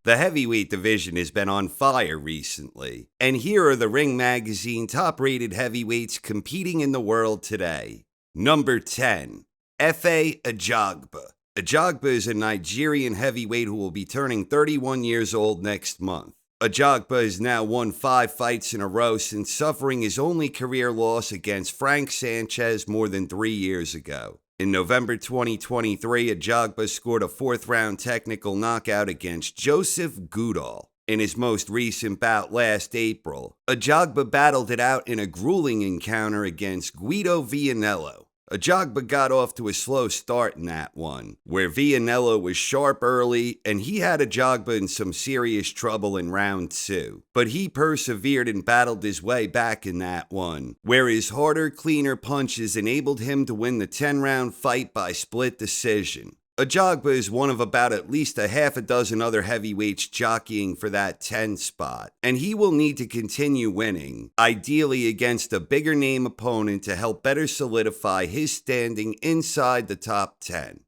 The heavyweight division has been on fire recently, and here are the Ring Magazine top-rated heavyweights competing in the world today. Number 10, Efe Ajagba. Ajagba is a Nigerian heavyweight who will be turning 31 years old next month. Ajagba has now won 5 fights in a row since suffering his only career loss against Frank Sanchez more than 3 years ago. In November 2023, Ajagba scored a 4th-round technical knockout against Joseph Goodall. In his most recent bout last April, Ajagba battled it out in a grueling encounter against Guido Vianello. Ajagba got off to a slow start in that one, where Vianello was sharp early and he had Ajagba in some serious trouble in round 2. But he persevered and battled his way back in that one, where his harder, cleaner punches enabled him to win the 10-round fight by split decision. Ajagba is one of about at least a half a dozen other heavyweights jockeying for that 10 spot, and he will need to continue winning, ideally against a bigger name opponent to help better solidify his standing inside the top 10.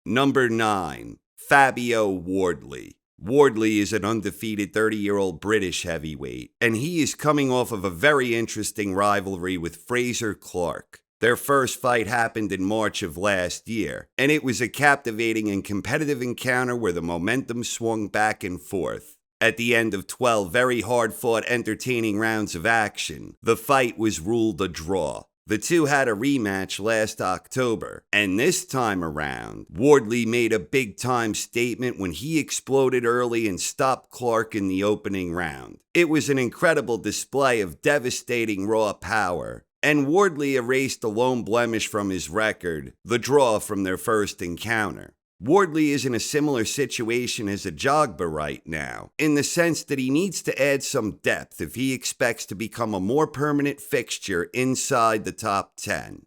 Number 9, Fabio Wardley. Wardley is an undefeated 30-year-old British heavyweight, and he is coming off of a very interesting rivalry with Frazer Clarke. Their first fight happened in March of last year, and it was a captivating and competitive encounter where the momentum swung back and forth. At the end of 12 very hard-fought, entertaining rounds of action, the fight was ruled a draw. The two had a rematch last October, and this time around, Wardley made a big-time statement when he exploded early and stopped Clarke in the opening round. It was an incredible display of devastating raw power, and Wardley erased the lone blemish from his record, the draw from their first encounter. Wardley is in a similar situation as Ajagba right now, in the sense that he needs to add some depth if he expects to become a more permanent fixture inside the top 10.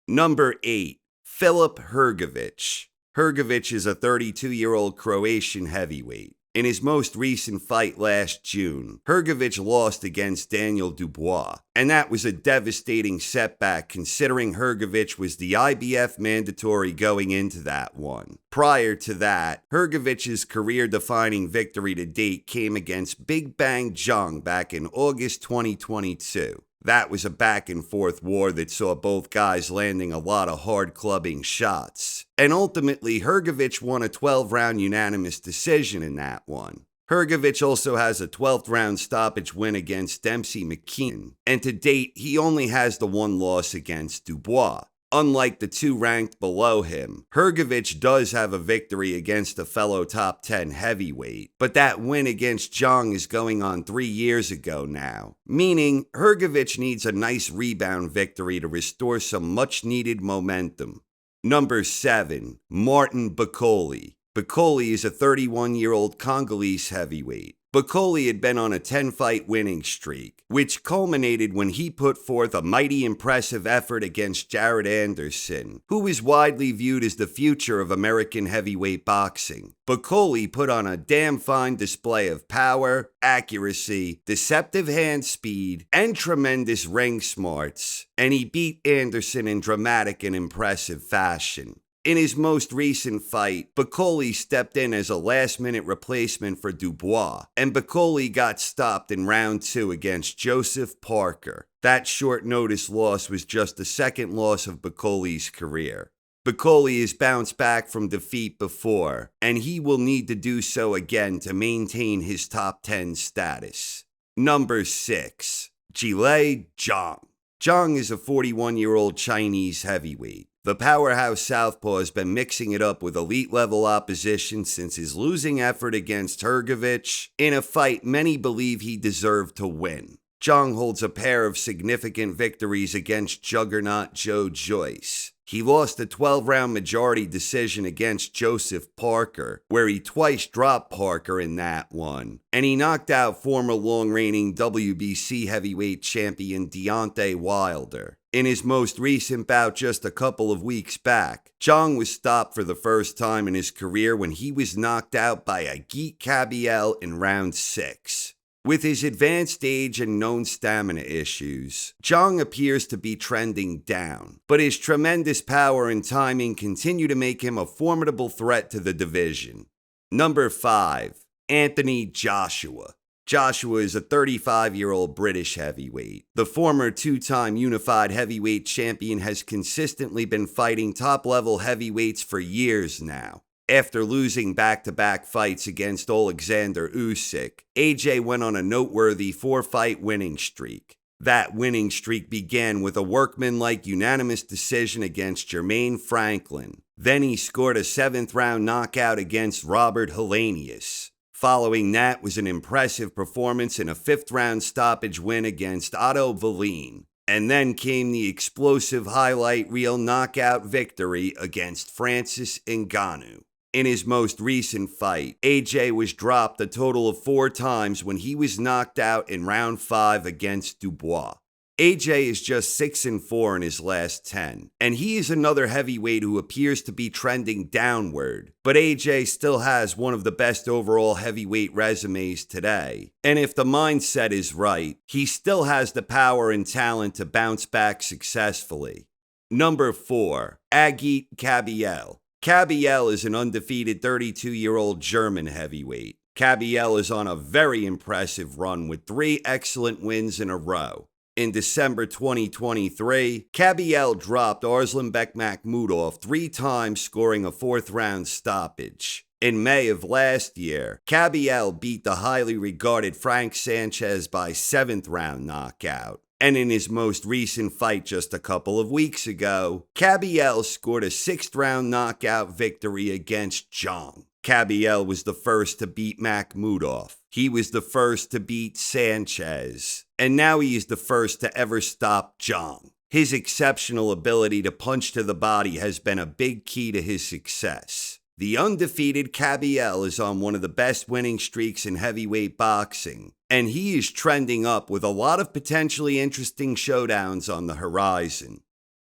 Number 8, Filip Hrgovic. Hrgovic is a 32-year-old Croatian heavyweight. In his most recent fight last June, Hrgovic lost against Daniel Dubois, and that was a devastating setback considering Hrgovic was the IBF mandatory going into that one. Prior to that, Hrgovic's career-defining victory to date came against Big Bang Zhang back in August 2022. That was a back-and-forth war that saw both guys landing a lot of hard clubbing shots. And ultimately, Hrgovic won a 12-round unanimous decision in that one. Hrgovic also has a 12th-round stoppage win against Dempsey McKeon, and to date, he only has the one loss against Dubois. Unlike the two ranked below him, Hrgovic does have a victory against a fellow top 10 heavyweight, but that win against Zhang is going on 3 years ago now, meaning Hrgovic needs a nice rebound victory to restore some much-needed momentum. Number 7, Martin Bakole. Bakole is a 31-year-old Congolese heavyweight. Bakole had been on a 10-fight winning streak, which culminated when he put forth a mighty impressive effort against Jared Anderson, who was widely viewed as the future of American heavyweight boxing. Bakole put on a damn fine display of power, accuracy, deceptive hand speed, and tremendous ring smarts, and he beat Anderson in dramatic and impressive fashion. In his most recent fight, Bakole stepped in as a last-minute replacement for Dubois, and Bakole got stopped in round 2 against Joseph Parker. That short-notice loss was just the second loss of Bakole's career. Bakole has bounced back from defeat before, and he will need to do so again to maintain his top 10 status. Number 6, Zhilei Zhang. Zhang is a 41-year-old Chinese heavyweight. The powerhouse southpaw has been mixing it up with elite-level opposition since his losing effort against Hrgovic in a fight many believe he deserved to win. Zhang holds a pair of significant victories against juggernaut Joe Joyce. He lost a 12-round majority decision against Joseph Parker, where he twice dropped Parker in that one, and he knocked out former long-reigning WBC heavyweight champion Deontay Wilder. In his most recent bout just a couple of weeks back, Zhang was stopped for the first time in his career when he was knocked out by Agit Kabayel in round 6. With his advanced age and known stamina issues, Zhang appears to be trending down, but his tremendous power and timing continue to make him a formidable threat to the division. Number 5, Anthony Joshua. Joshua is a 35-year-old British heavyweight. The former two-time unified heavyweight champion has consistently been fighting top-level heavyweights for years now. After losing back-to-back fights against Oleksandr Usyk, AJ went on a noteworthy 4-fight winning streak. That winning streak began with a workmanlike unanimous decision against Jermaine Franklin. Then he scored a 7th-round knockout against Robert Helenius. Following that was an impressive performance in a 5th-round stoppage win against Otto Wallin. And then came the explosive highlight reel knockout victory against Francis Ngannou. In his most recent fight, AJ was dropped a total of 4 times when he was knocked out in round 5 against Dubois. AJ is just 6-4 in his last 10, and he is another heavyweight who appears to be trending downward. But AJ still has one of the best overall heavyweight resumes today. And if the mindset is right, he still has the power and talent to bounce back successfully. Number 4, Agit Kabayel. Kabayel is an undefeated 32-year-old German heavyweight. Kabayel is on a very impressive run with 3 excellent wins in a row. In December 2023, Kabayel dropped Arslanbek Makhmudov 3 times, scoring a 4th-round stoppage. In May of last year, Kabayel beat the highly regarded Frank Sanchez by 7th-round knockout. And in his most recent fight just a couple of weeks ago, Kabayel scored a 6th-round knockout victory against Zhang. Kabayel was the first to beat Makhmudov. He was the first to beat Sanchez. And now he is the first to ever stop Zhang. His exceptional ability to punch to the body has been a big key to his success. The undefeated Kabayel is on one of the best winning streaks in heavyweight boxing, and he is trending up with a lot of potentially interesting showdowns on the horizon.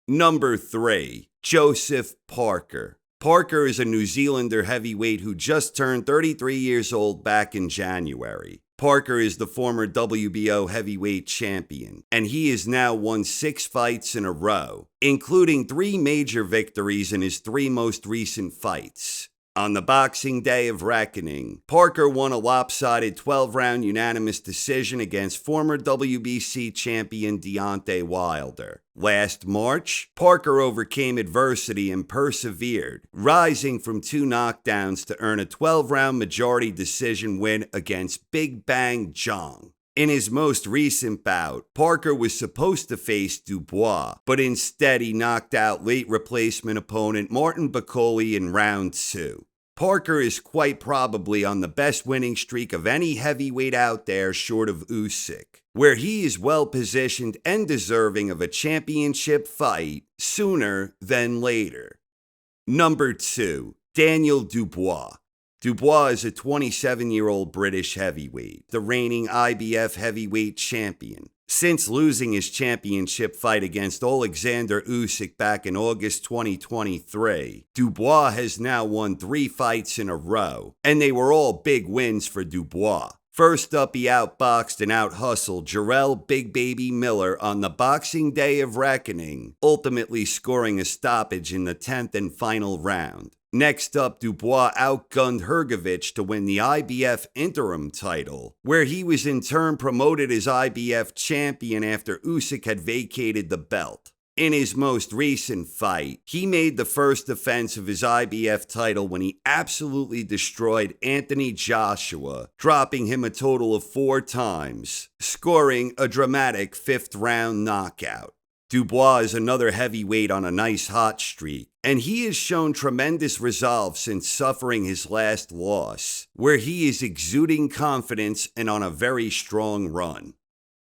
Number 3, Joseph Parker. Parker is a New Zealander heavyweight who just turned 33 years old back in January. Parker is the former WBO heavyweight champion, and he has now won 6 fights in a row, including 3 major victories in his 3 most recent fights. On the Boxing Day of Reckoning, Parker won a lopsided 12-round unanimous decision against former WBC champion Deontay Wilder. Last March, Parker overcame adversity and persevered, rising from 2 knockdowns to earn a 12-round majority decision win against Big Bang Zhang. In his most recent bout, Parker was supposed to face Dubois, but instead he knocked out late replacement opponent Martin Bakole in round 2. Parker is quite probably on the best winning streak of any heavyweight out there short of Usyk, where he is well positioned and deserving of a championship fight sooner than later. Number 2, Daniel Dubois. Dubois is a 27-year-old British heavyweight, the reigning IBF heavyweight champion. Since losing his championship fight against Oleksandr Usyk back in August 2023, Dubois has now won 3 fights in a row, and they were all big wins for Dubois. First up, he outboxed and out-hustled Jarrell Big Baby Miller on the Boxing Day of Reckoning, ultimately scoring a stoppage in the 10th and final round. Next up, Dubois outgunned Hrgovic to win the IBF interim title, where he was in turn promoted as IBF champion after Usyk had vacated the belt. In his most recent fight, he made the first defense of his IBF title when he absolutely destroyed Anthony Joshua, dropping him a total of 4 times, scoring a dramatic 5th-round knockout. Dubois is another heavyweight on a nice hot streak, and he has shown tremendous resolve since suffering his last loss, where he is exuding confidence and on a very strong run.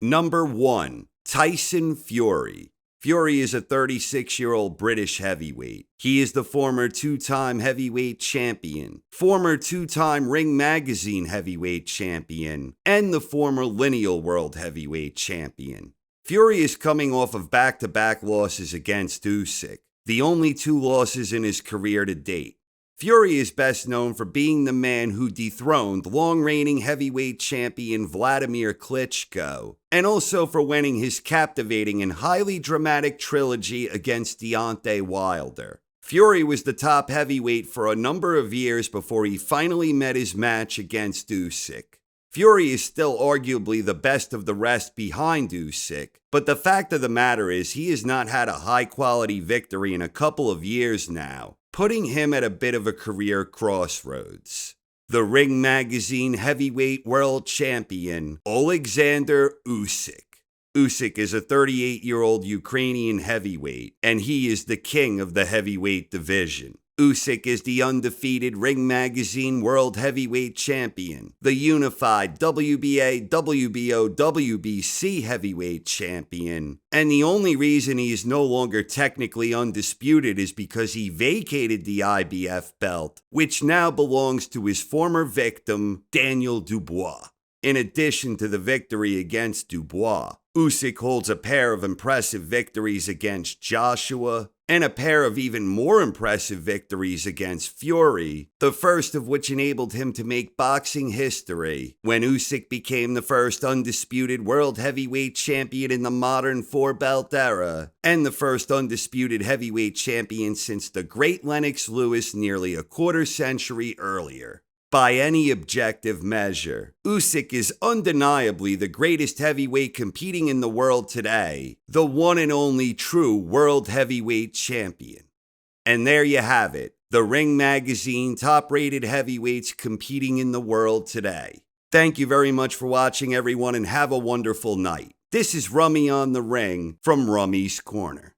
Number 1, Tyson Fury. Fury is a 36-year-old British heavyweight. He is the former 2-time heavyweight champion, former 2-time Ring Magazine heavyweight champion, and the former Lineal World heavyweight champion. Fury is coming off of back-to-back losses against Usyk, the only 2 losses in his career to date. Fury is best known for being the man who dethroned long-reigning heavyweight champion Vladimir Klitschko, and also for winning his captivating and highly dramatic trilogy against Deontay Wilder. Fury was the top heavyweight for a number of years before he finally met his match against Usyk. Fury is still arguably the best of the rest behind Usyk, but the fact of the matter is he has not had a high-quality victory in a couple of years now, putting him at a bit of a career crossroads. The Ring Magazine Heavyweight World Champion, Oleksandr Usyk. Usyk is a 38-year-old Ukrainian heavyweight, and he is the king of the heavyweight division. Usyk is the undefeated Ring Magazine World Heavyweight Champion, the unified WBA, WBO, WBC Heavyweight Champion, and the only reason he is no longer technically undisputed is because he vacated the IBF belt, which now belongs to his former victim, Daniel Dubois. In addition to the victory against Dubois, Usyk holds a pair of impressive victories against Joshua and a pair of even more impressive victories against Fury, the first of which enabled him to make boxing history when Usyk became the first undisputed world heavyweight champion in the modern four-belt era and the first undisputed heavyweight champion since the great Lennox Lewis nearly a quarter century earlier. By any objective measure, Usyk is undeniably the greatest heavyweight competing in the world today, the one and only true world heavyweight champion. And there you have it, the Ring Magazine top-rated heavyweights competing in the world today. Thank you very much for watching, everyone, and have a wonderful night. This is Rummy on the Ring from Rummy's Corner.